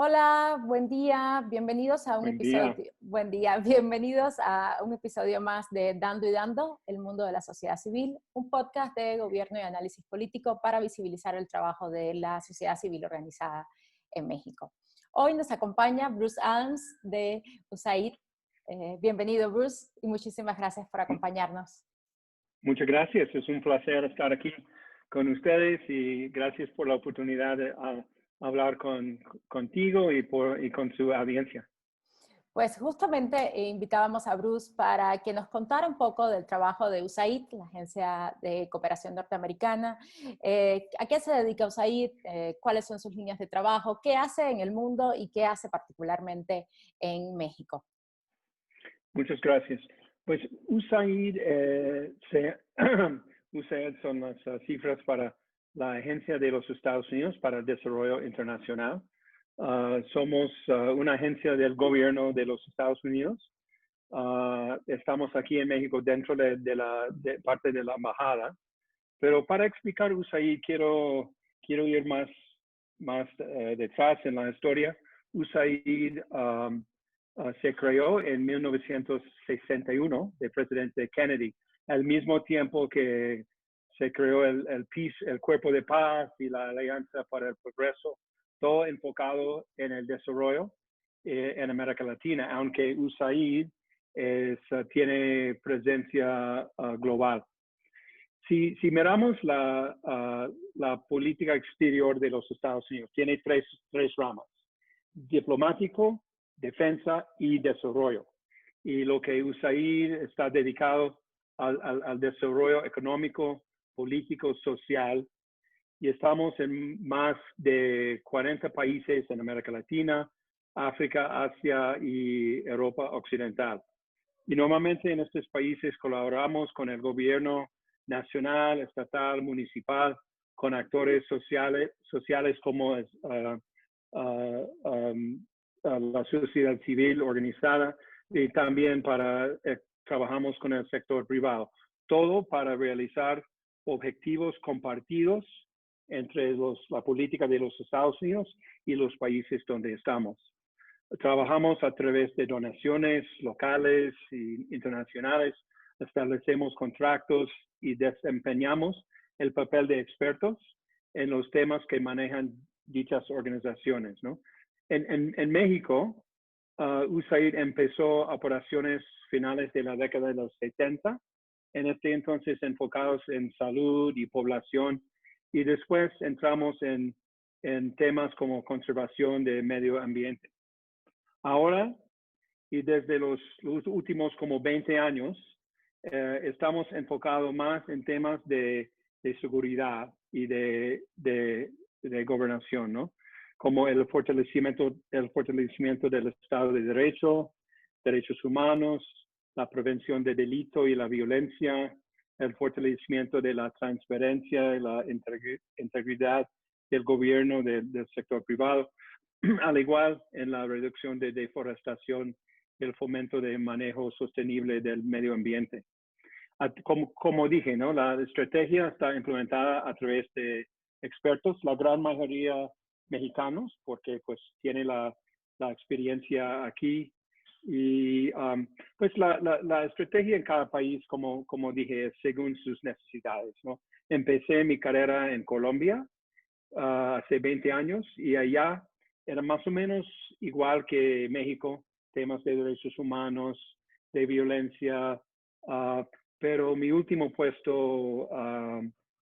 Hola, buen día, bienvenidos a un Buen día. episodio, buen día, bienvenidos a un episodio más de Dando y Dando, el mundo de la sociedad civil, un podcast de gobierno y análisis político para visibilizar el trabajo de la sociedad civil organizada en México. Hoy nos acompaña Bruce Adams de USAID. Bienvenido, Bruce, y muchísimas gracias por acompañarnos. Muchas gracias. Es un placer estar aquí con ustedes y gracias por la oportunidad de hablar contigo y con su audiencia. Pues justamente invitábamos a Bruce para que nos contara un poco del trabajo de USAID, la Agencia de Cooperación Norteamericana. ¿A qué se dedica USAID? ¿Cuáles son sus líneas de trabajo? ¿Qué hace en el mundo y qué hace particularmente en México? Muchas gracias. Pues USAID, USAID son las cifras para la Agencia de los Estados Unidos para el Desarrollo Internacional. Somos una agencia del gobierno de los Estados Unidos. Estamos aquí en México dentro de parte de la embajada. Pero para explicar USAID, quiero ir más detrás en la historia. USAID se creó en 1961 del presidente Kennedy, al mismo tiempo que se creó el Cuerpo de Paz y la Alianza para el Progreso, todo enfocado en el desarrollo en América Latina, aunque USAID tiene presencia global. Si miramos la política exterior de los Estados Unidos, tiene tres ramas: diplomático, defensa y desarrollo. Y lo que USAID está dedicado al desarrollo económico, político, social. Y estamos en más de 40 países en América Latina, África, Asia y Europa Occidental. Y normalmente en estos países colaboramos con el gobierno nacional, estatal, municipal, con actores sociales como la sociedad civil organizada, y también trabajamos con el sector privado. Todo para realizar objetivos compartidos entre la política de los Estados Unidos y los países donde estamos. Trabajamos a través de donaciones locales e internacionales, establecemos contratos y desempeñamos el papel de expertos en los temas que manejan dichas organizaciones, ¿no? En México, USAID empezó operaciones finales de la década de los 70, en este entonces enfocados en salud y población, y después entramos en temas como conservación de medio ambiente. Ahora, y desde los últimos como 20 años, estamos enfocados más en temas de seguridad y de gobernación, ¿no? Como el fortalecimiento del Estado de Derecho, derechos humanos, la prevención de delito y la violencia, el fortalecimiento de la transparencia y la integridad del gobierno, del sector privado, al igual en la reducción de deforestación y el fomento de manejo sostenible del medio ambiente. Como dije, ¿no? La estrategia está implementada a través de expertos, la gran mayoría mexicanos, porque pues tiene la experiencia aquí. Y pues la estrategia en cada país, como dije, es según sus necesidades, ¿no? Empecé mi carrera en Colombia hace 20 años y allá era más o menos igual que México, temas de derechos humanos, de violencia, pero mi último puesto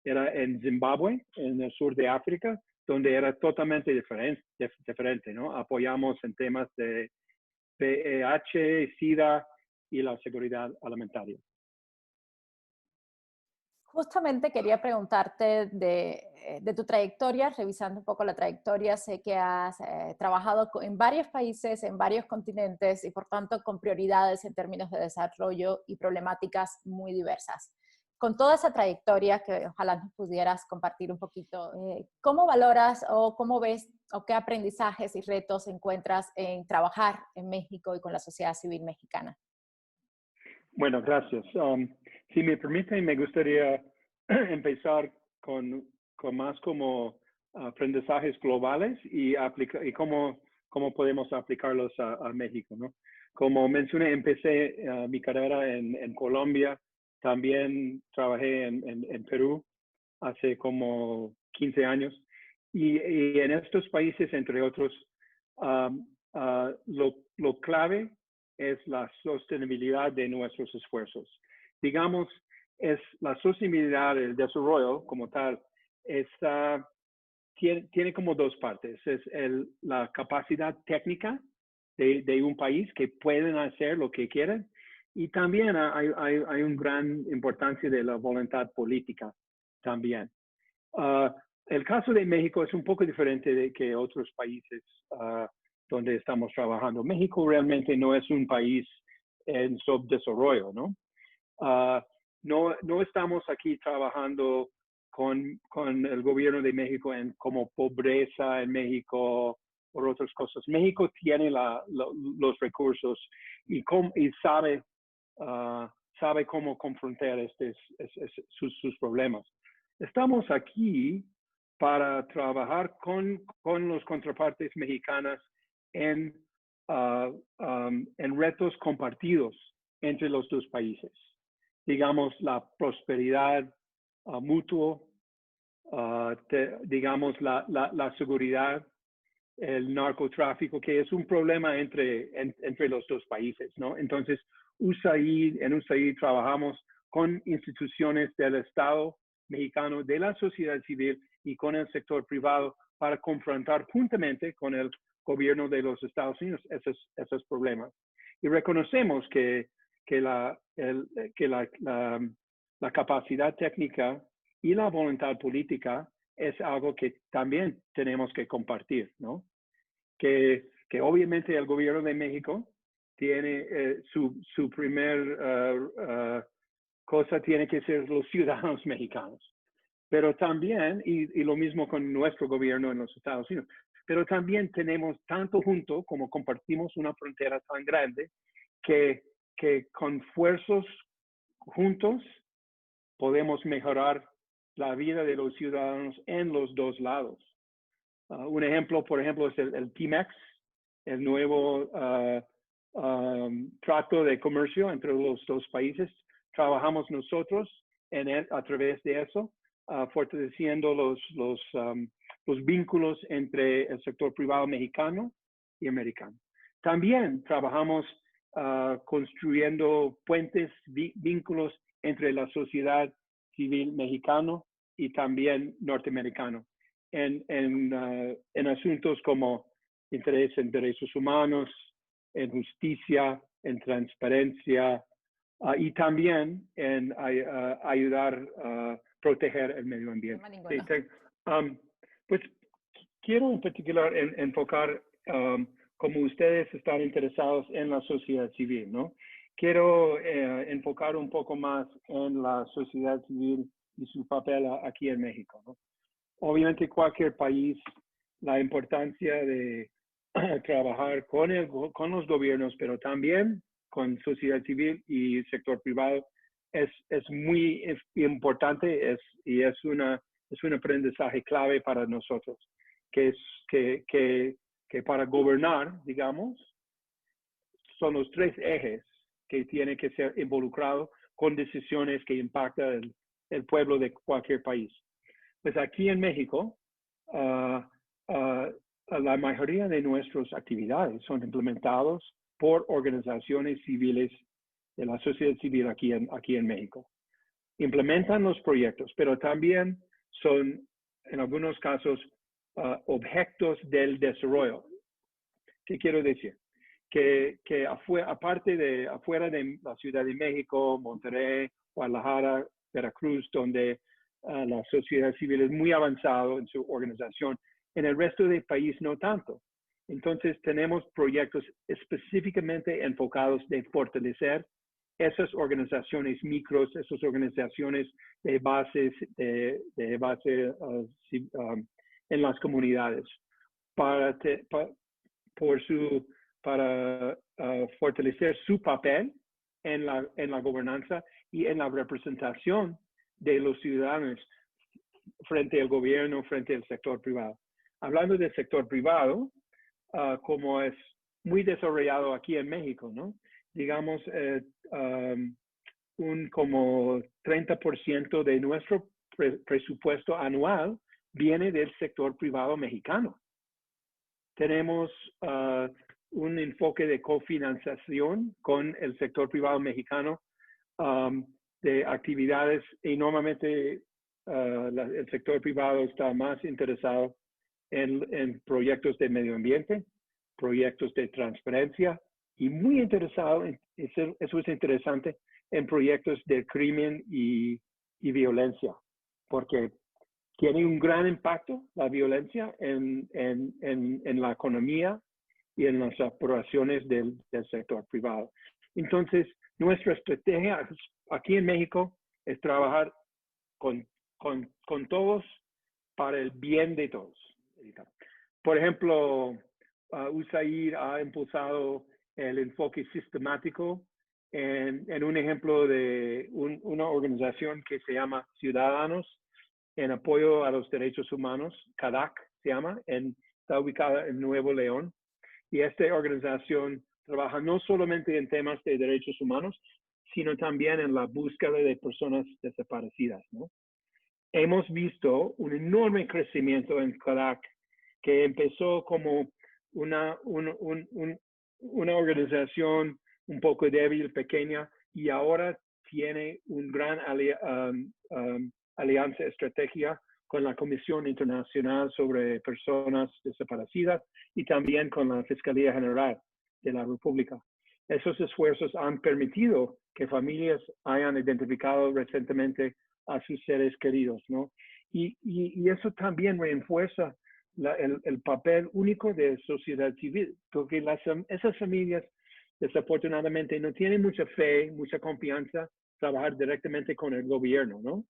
era en Zimbabue, en el sur de África, donde era totalmente diferente, ¿no? Apoyamos en temas de VIH, SIDA y la seguridad alimentaria. Justamente quería preguntarte de tu trayectoria, revisando un poco la trayectoria, sé que has trabajado en varios países, en varios continentes y por tanto con prioridades en términos de desarrollo y problemáticas muy diversas. Con toda esa trayectoria que ojalá nos pudieras compartir un poquito, ¿cómo valoras o cómo ves o qué aprendizajes y retos encuentras en trabajar en México y con la sociedad civil mexicana? Bueno, gracias. Si me permiten, me gustaría empezar con más como aprendizajes globales y cómo cómo podemos aplicarlos a México, ¿no? Como mencioné, empecé mi carrera en Colombia, también trabajé en Perú hace como 15 años, y en estos países, entre otros, lo clave es la sostenibilidad de nuestros esfuerzos. Digamos, es la sostenibilidad del desarrollo como tal, tiene como dos partes. Es la capacidad técnica de un país que pueden hacer lo que quieren, y también hay una gran importancia de la voluntad política también. El caso de México es un poco diferente de que otros países donde estamos trabajando. México realmente no es un país en subdesarrollo, ¿no? No estamos aquí trabajando con el gobierno de México en como pobreza en México por otras cosas. México tiene los recursos y sabe cómo confrontar sus problemas. Estamos aquí para trabajar con los contrapartes mexicanas en retos compartidos entre los dos países. Digamos, la prosperidad mutua, digamos, la seguridad, el narcotráfico, que es un problema entre los dos países, ¿no? Entonces, en USAID trabajamos con instituciones del Estado mexicano, de la sociedad civil y con el sector privado para confrontar juntamente con el gobierno de los Estados Unidos esos problemas. Y reconocemos que la capacidad técnica y la voluntad política es algo que también tenemos que compartir, ¿no? Que obviamente el gobierno de México tiene su primer cosa tiene que ser los ciudadanos mexicanos, pero también, y lo mismo con nuestro gobierno en los Estados Unidos, pero también tenemos tanto junto como compartimos una frontera tan grande que con esfuerzos juntos podemos mejorar la vida de los ciudadanos en los dos lados. Un ejemplo, por ejemplo, es el TMEX, el nuevo trato de comercio entre los dos países. Trabajamos nosotros a través de eso, fortaleciendo los vínculos entre el sector privado mexicano y americano. También trabajamos construyendo puentes, vínculos entre la sociedad civil mexicano y también norteamericano en asuntos como interés en derechos humanos, en justicia, en transparencia y también en ayudar a proteger el medio ambiente. Sí, pues quiero en particular enfocar como ustedes están interesados en la sociedad civil, ¿no? Quiero enfocar un poco más en la sociedad civil y su papel aquí en México, ¿no? Obviamente cualquier país, la importancia de trabajar con los gobiernos, pero también con sociedad civil y sector privado es muy importante y es un aprendizaje clave para nosotros, que para gobernar, digamos, son los tres ejes que tienen que ser involucrados con decisiones que impactan el pueblo de cualquier país. Pues aquí en México, la mayoría de nuestras actividades son implementadas por organizaciones civiles de la sociedad civil aquí en México. Implementan los proyectos, pero también son, en algunos casos, objetos del desarrollo. ¿Qué quiero decir? Que afuera de la Ciudad de México, Monterrey, Guadalajara, Veracruz, donde la sociedad civil es muy avanzada en su organización, en el resto del país no tanto. Entonces tenemos proyectos específicamente enfocados de fortalecer esas organizaciones micros, esas organizaciones de base en las comunidades para fortalecer su papel en la gobernanza y en la representación de los ciudadanos frente al gobierno, frente al sector privado. Hablando del sector privado, como es muy desarrollado aquí en México, ¿no? Digamos, un como 30% de nuestro presupuesto anual viene del sector privado mexicano. Tenemos un enfoque de cofinanciación con el sector privado mexicano de actividades y normalmente el sector privado está más interesado en proyectos de medio ambiente, proyectos de transparencia y muy interesado, eso es interesante, en proyectos de crimen y violencia, porque tiene un gran impacto la violencia en la economía y en las operaciones del sector privado. Entonces, nuestra estrategia aquí en México es trabajar con todos para el bien de todos. Por ejemplo, USAID ha impulsado el enfoque sistemático en un ejemplo de una organización que se llama Ciudadanos en Apoyo a los Derechos Humanos, CADAC se llama, está ubicada en Nuevo León. Y esta organización trabaja no solamente en temas de derechos humanos, sino también en la búsqueda de personas desaparecidas, ¿no? Hemos visto un enorme crecimiento en CADAC, que empezó como una organización un poco débil, pequeña, y ahora tiene un gran alianza estratégica con la Comisión Internacional sobre Personas Desaparecidas y también con la Fiscalía General de la República. Esos esfuerzos han permitido que familias hayan identificado recientemente a sus seres queridos, ¿no? Y eso también refuerza el papel único de sociedad civil, porque esas familias desafortunadamente no tienen mucha fe, mucha confianza trabajar directamente con el gobierno, ¿no?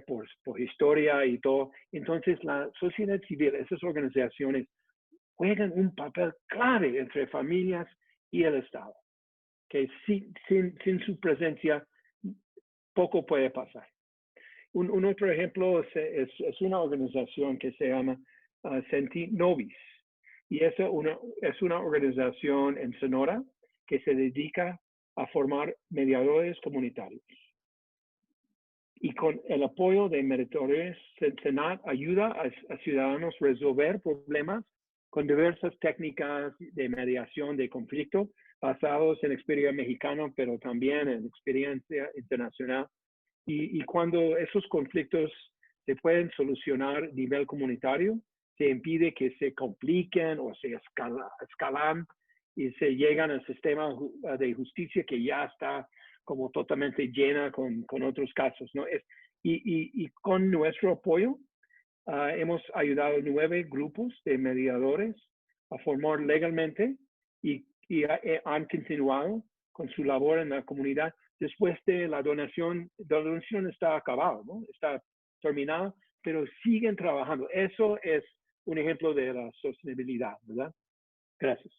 Por historia y todo. Entonces, la sociedad civil, esas organizaciones, juegan un papel clave entre familias y el Estado, que sin su presencia poco puede pasar. Un otro ejemplo es una organización que se llama Senti Nobis, y es una organización en Sonora que se dedica a formar mediadores comunitarios. Y con el apoyo de mediadores, Senat ayuda a ciudadanos a resolver problemas con diversas técnicas de mediación de conflicto basados en experiencia mexicana, pero también en experiencia internacional. Y cuando esos conflictos se pueden solucionar a nivel comunitario, se impide que se compliquen o se escalan y se llegan al sistema de justicia que ya está como totalmente llena con otros casos, ¿no? Y con nuestro apoyo hemos ayudado 9 grupos de mediadores a formar legalmente y han continuado con su labor en la comunidad después de la donación está acabada, ¿no? Está terminada, pero siguen trabajando. Eso es un ejemplo de la sostenibilidad, ¿verdad? Gracias.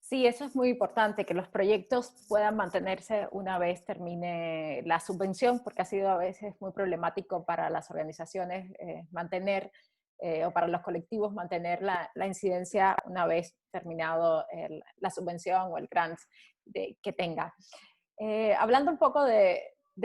Sí, eso es muy importante, que los proyectos puedan mantenerse una vez termine la subvención, porque ha sido a veces muy problemático para las organizaciones mantener, o para los colectivos mantener la incidencia una vez terminado la subvención o el grant que tenga. Hablando un poco de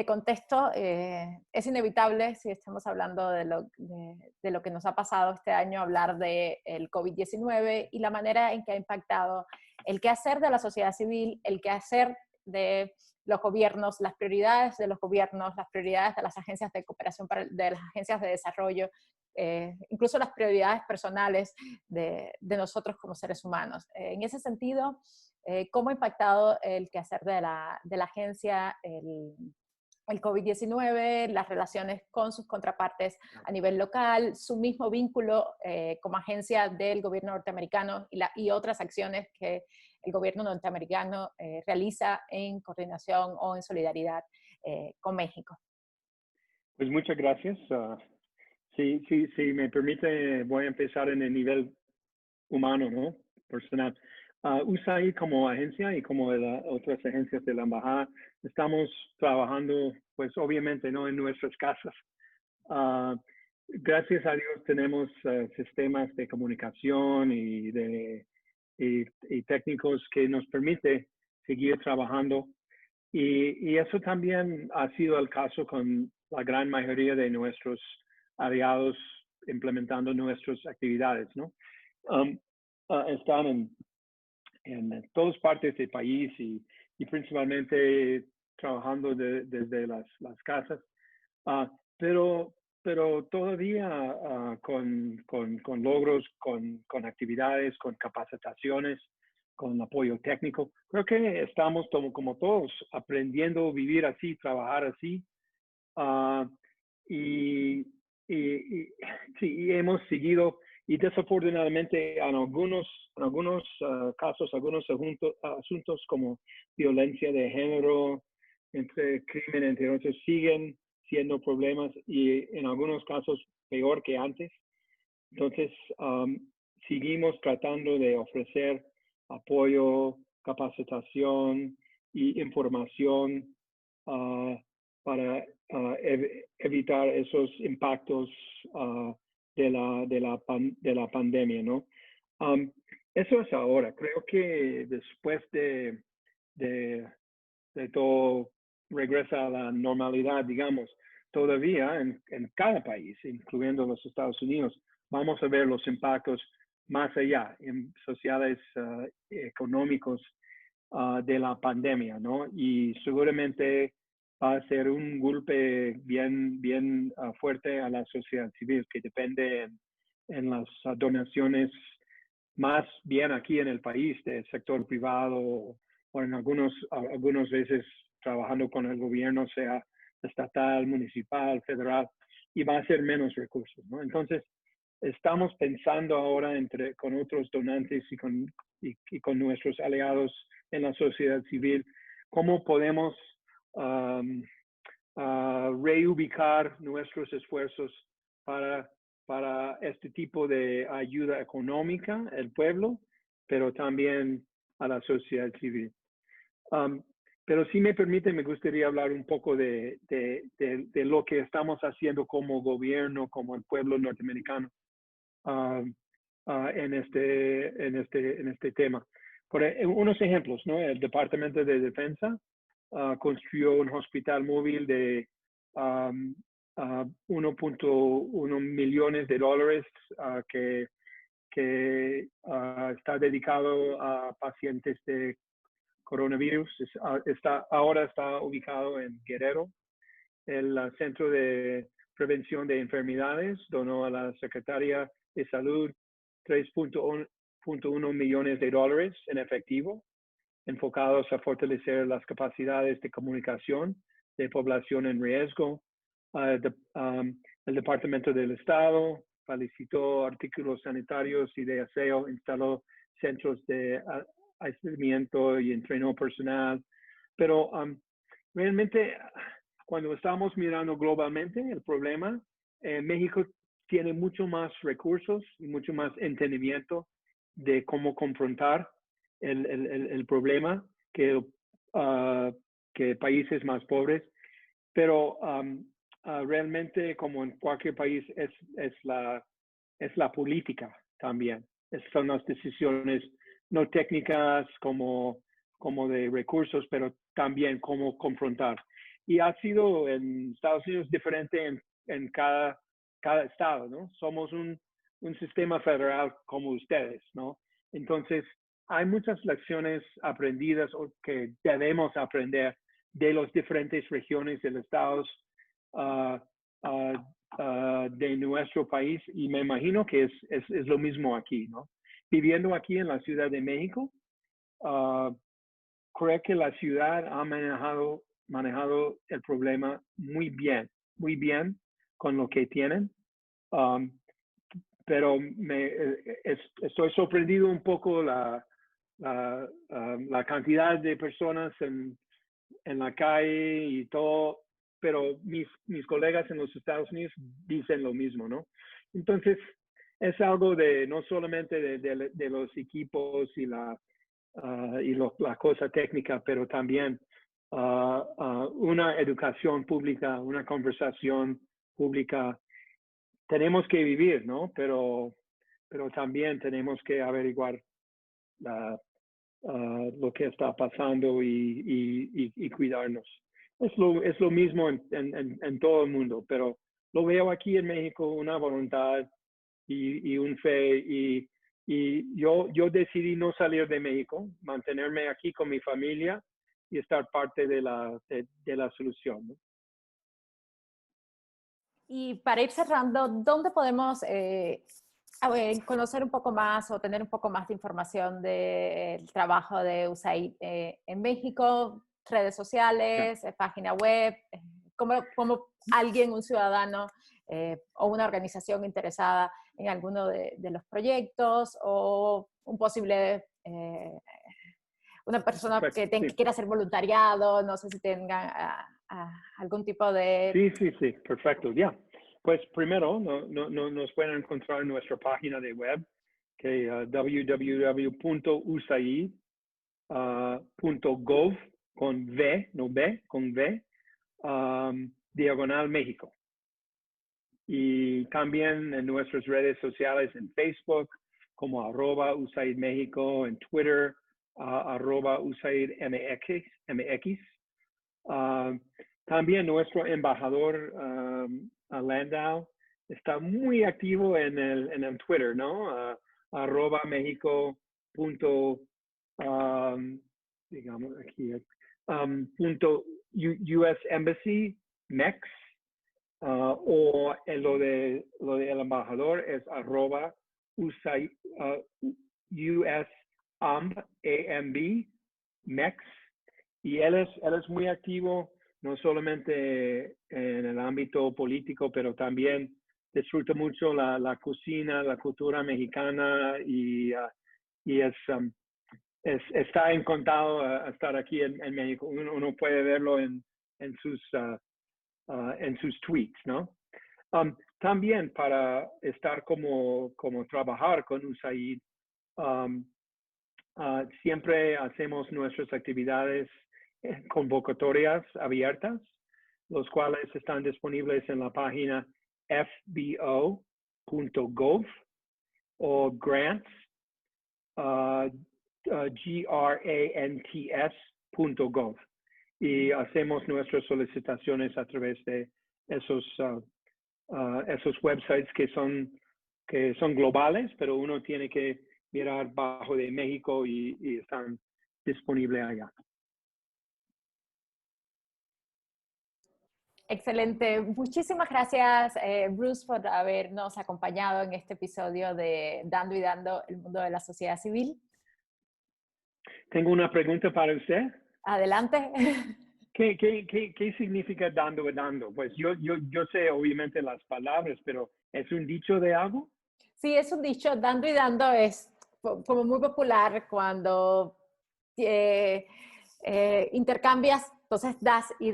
contexto, es inevitable, si estamos hablando de lo que nos ha pasado este año, hablar del COVID-19 y la manera en que ha impactado el quehacer de la sociedad civil, el quehacer de los gobiernos, las prioridades de los gobiernos, las prioridades de las agencias de cooperación, de las agencias de desarrollo, incluso las prioridades personales de nosotros como seres humanos. En ese sentido, ¿cómo ha impactado el quehacer de la agencia, el COVID-19, las relaciones con sus contrapartes a nivel local, su mismo vínculo como agencia del gobierno norteamericano y otras acciones que el gobierno norteamericano realiza en coordinación o en solidaridad con México? Pues muchas gracias. Si me permite, voy a empezar en el nivel humano, ¿no? Personal. USAID como agencia y como otras agencias de la embajada, estamos trabajando, pues obviamente no en nuestras casas, Gracias a Dios tenemos sistemas de comunicación y técnicos que nos permite seguir trabajando. Y eso también ha sido el caso con la gran mayoría de nuestros aliados implementando nuestras actividades, ¿no? Um, Están en todas partes del país y principalmente trabajando desde las casas. Uh, pero, pero todavía con logros, con actividades, con capacitaciones, con apoyo técnico. Creo que estamos como todos aprendiendo a vivir así, trabajar así. Uh, y, y, sí, y hemos seguido, y desafortunadamente en algunos casos, algunos asuntos como violencia de género, entre crimen, entre otros, siguen siendo problemas y en algunos casos peor que antes. Entonces, seguimos tratando de ofrecer apoyo, capacitación y información uh, para evitar esos impactos de la pandemia, ¿no? Eso es ahora. Creo que después de, de todo regresa a la normalidad, digamos, todavía en cada país, incluyendo los Estados Unidos, vamos a ver los impactos más allá, en sociales, económicos de la pandemia, ¿no? Y seguramente va a ser un golpe bien fuerte a la sociedad civil, que depende en las donaciones más bien aquí en el país del sector privado o en algunas veces trabajando con el gobierno, sea estatal, municipal, federal, y va a ser menos recursos, ¿no? Entonces, estamos pensando ahora con otros donantes y con nuestros aliados en la sociedad civil, cómo podemos reubicar nuestros esfuerzos para, para este tipo de ayuda económica al pueblo, pero también a la sociedad civil. Pero si me permite, me gustaría hablar un poco de lo que estamos haciendo como gobierno, como el pueblo norteamericano en este tema. Unos ejemplos, ¿no? El Departamento de Defensa construyó un hospital móvil de 1.1 millones de dólares que está dedicado a pacientes de coronavirus. Ahora está ubicado en Guerrero. El Centro de Prevención de Enfermedades donó a la Secretaría de Salud 3.1 millones de dólares en efectivo, enfocados a fortalecer las capacidades de comunicación de población en riesgo. El Departamento del Estado felicitó artículos sanitarios y de aseo, instaló centros de aislamiento y entrenó personal. Pero realmente, cuando estamos mirando globalmente el problema, México tiene mucho más recursos y mucho más entendimiento de cómo confrontar el problema que países más pobres, pero realmente, como en cualquier país, es la política también. Son las decisiones no técnicas como de recursos, pero también cómo confrontar. Y ha sido en Estados Unidos diferente en cada estado, ¿no? Somos un sistema federal como ustedes, ¿no? Entonces, hay muchas lecciones aprendidas o que debemos aprender de las diferentes regiones de los estados de nuestro país, y me imagino que es lo mismo aquí, ¿no? Viviendo aquí en la Ciudad de México, creo que la ciudad ha manejado el problema muy bien con lo que tienen. Pero estoy sorprendido un poco la cantidad de personas en la calle y todo, pero mis colegas en los Estados Unidos dicen lo mismo, ¿no? Entonces, es algo no solamente de los equipos y la cosa técnica, pero también una educación pública, una conversación pública tenemos que vivir, ¿no? Pero también tenemos que averiguar lo que está pasando y cuidarnos. Es lo mismo en todo el mundo, pero lo veo aquí en México una voluntad y un fe. Y yo decidí no salir de México, mantenerme aquí con mi familia y estar parte de la solución, ¿no? Y para ir cerrando, ¿dónde podemos conocer un poco más o tener un poco más de información del trabajo de USAID en México? Redes sociales, página web, ¿cómo alguien, un ciudadano o una organización interesada en alguno de los proyectos o un posible, una persona Perfecto, que sí. quiera hacer voluntariado, no sé si tengan algún tipo de... Sí, perfecto, ya. Pues primero nos pueden encontrar en nuestra página de web, que www.usaid.gov, con V, no B, con V, diagonal México. Y también en nuestras redes sociales en Facebook, como @USAID México, en Twitter, @USAID MX. También nuestro embajador Landau está muy activo en el Twitter, ¿no? @México. Digamos aquí, US Embassy MEX. O lo del embajador es @USAID, US AMB MEX. Y él es muy activo, no solamente en el ámbito político, pero también disfruta mucho la cocina, la cultura mexicana y está encantado a estar aquí en México. Uno puede verlo en sus tweets, ¿no? También para estar como trabajar con USAID, siempre hacemos nuestras actividades convocatorias abiertas, los cuales están disponibles en la página fbo.gov o grants, grants.gov. Y hacemos nuestras solicitaciones a través de esos websites que son globales, pero uno tiene que mirar bajo de México y están disponibles allá. Excelente. Muchísimas gracias, Bruce, por habernos acompañado en este episodio de Dando y Dando, el mundo de la sociedad civil. Tengo una pregunta para usted. Adelante. ¿Qué significa dando y dando? Pues yo sé obviamente las palabras, pero ¿es un dicho de algo? Sí, es un dicho. Dando y dando es como muy popular cuando intercambias, entonces das y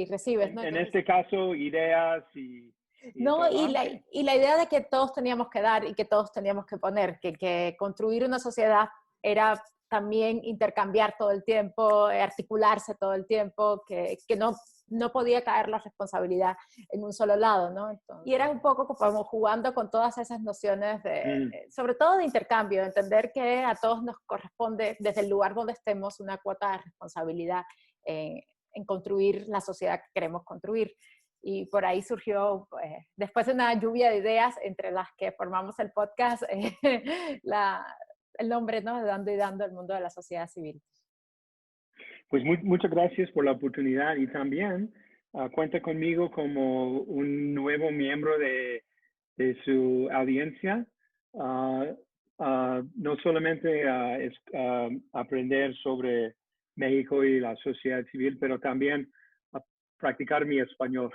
recibes, ¿no? En Entonces, este caso, ideas y no, todo. y la idea de que todos teníamos que dar y que todos teníamos que poner, que construir una sociedad era también intercambiar todo el tiempo, articularse todo el tiempo, que no podía caer la responsabilidad en un solo lado, ¿no? Entonces, y era un poco como jugando con todas esas nociones, sobre todo de intercambio, de entender que a todos nos corresponde, desde el lugar donde estemos, una cuota de responsabilidad en construir la sociedad que queremos construir. Y por ahí surgió, después de una lluvia de ideas, entre las que formamos el podcast, el nombre, ¿no? De Dando y Dando, el mundo de la sociedad civil. Pues muchas gracias por la oportunidad y también cuenta conmigo como un nuevo miembro de su audiencia. No solamente es aprender sobre México y la sociedad civil, pero también practicar mi español.